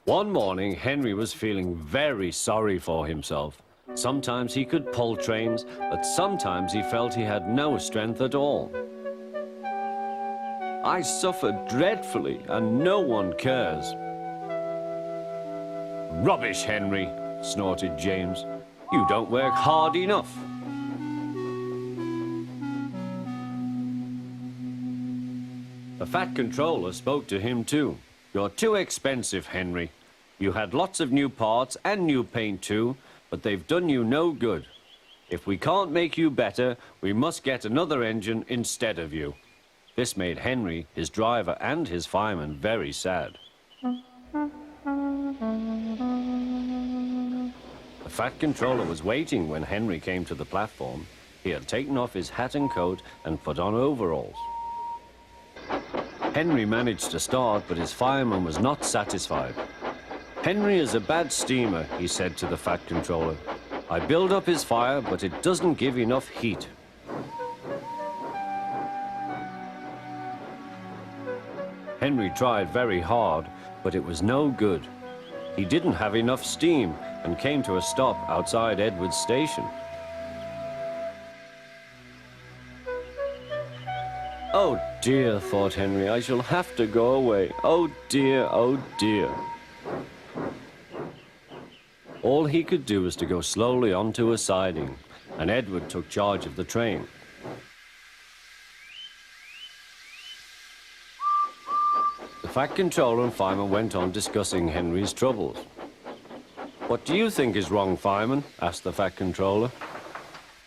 One morning, Henry was feeling very sorry for himself. Sometimes he could pull trains, but sometimes he felt he had no strength at all. I suffer dreadfully, and no one cares. Rubbish, Henry, snorted James. You don't work hard enough. The Fat Controller spoke to him too. You're too expensive, Henry. You had lots of new parts and new paint too, but they've done you no good. If we can't make you better, we must get another engine instead of you. This made Henry, his driver, and his fireman very sad. The Fat Controller was waiting when Henry came to the platform. He had taken off his hat and coat and put on overalls. Henry managed to start, but his fireman was not satisfied. Henry is a bad steamer, he said to the Fat Controller. I build up his fire, but it doesn't give enough heat. Henry tried very hard, but it was no good. He didn't have enough steam and came to a stop outside Edward's station. Oh dear, thought Henry, I shall have to go away. Oh dear, oh dear. All he could do was to go slowly onto a siding, and Edward took charge of the train. The Fat Controller and fireman went on discussing Henry's troubles. What do you think is wrong, fireman? Asked the Fat Controller.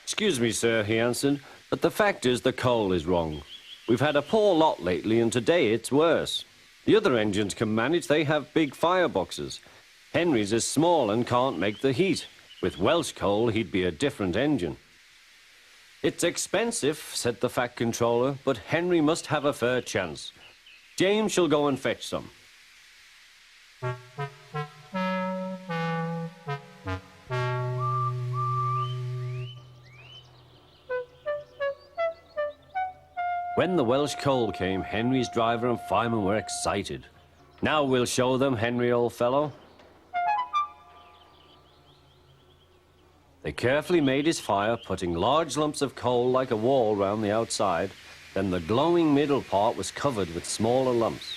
Excuse me, sir, he answered, but the fact is the coal is wrong. We've had a poor lot lately, and today it's worse. The other engines can manage, they have big fireboxes. Henry's is small and can't make the heat. With Welsh coal, he'd be a different engine. It's expensive, said the Fat Controller, but Henry must have a fair chance. James shall go and fetch some. When the Welsh coal came, Henry's driver and fireman were excited. Now we'll show them, Henry, old fellow. They carefully made his fire, putting large lumps of coal like a wall round the outside. Then the glowing middle part was covered with smaller lumps.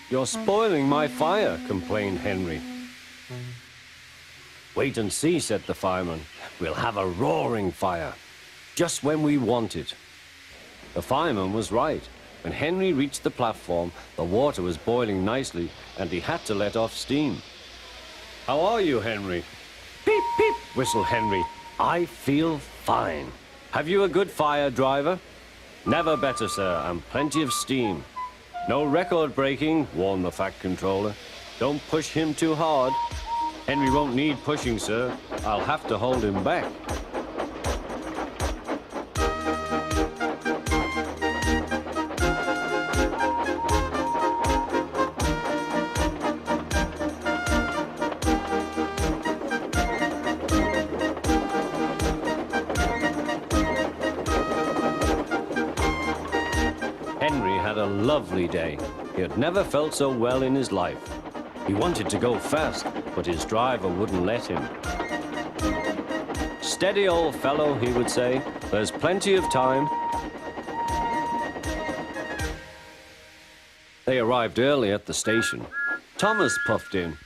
You're spoiling my fire, complained Henry. Wait and see, said the fireman. We'll have a roaring fire. Just when we want it. The fireman was right. When Henry reached the platform, the water was boiling nicely, and he had to let off steam. How are you, Henry? Peep, peep, whistled Henry. I feel fine. Have you a good fire, driver? Never better, sir, and plenty of steam. No record breaking, warned the Fat Controller. Don't push him too hard. Henry won't need pushing, sir. I'll have to hold him back. Henry had a lovely day. He had never felt so well in his life. He wanted to go fast, but his driver wouldn't let him. Steady, old fellow, he would say. There's plenty of time. They arrived early at the station. Thomas puffed in.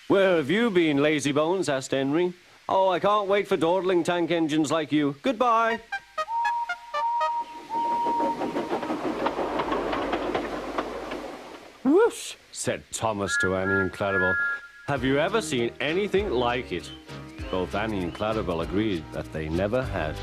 Where have you been, lazybones? Asked Henry. Oh, I can't wait for dawdling tank engines like you. Goodbye. Whoosh, said Thomas to Annie and Clarabel. Have you ever seen anything like it? Both Annie and Clarabel agreed that they never had.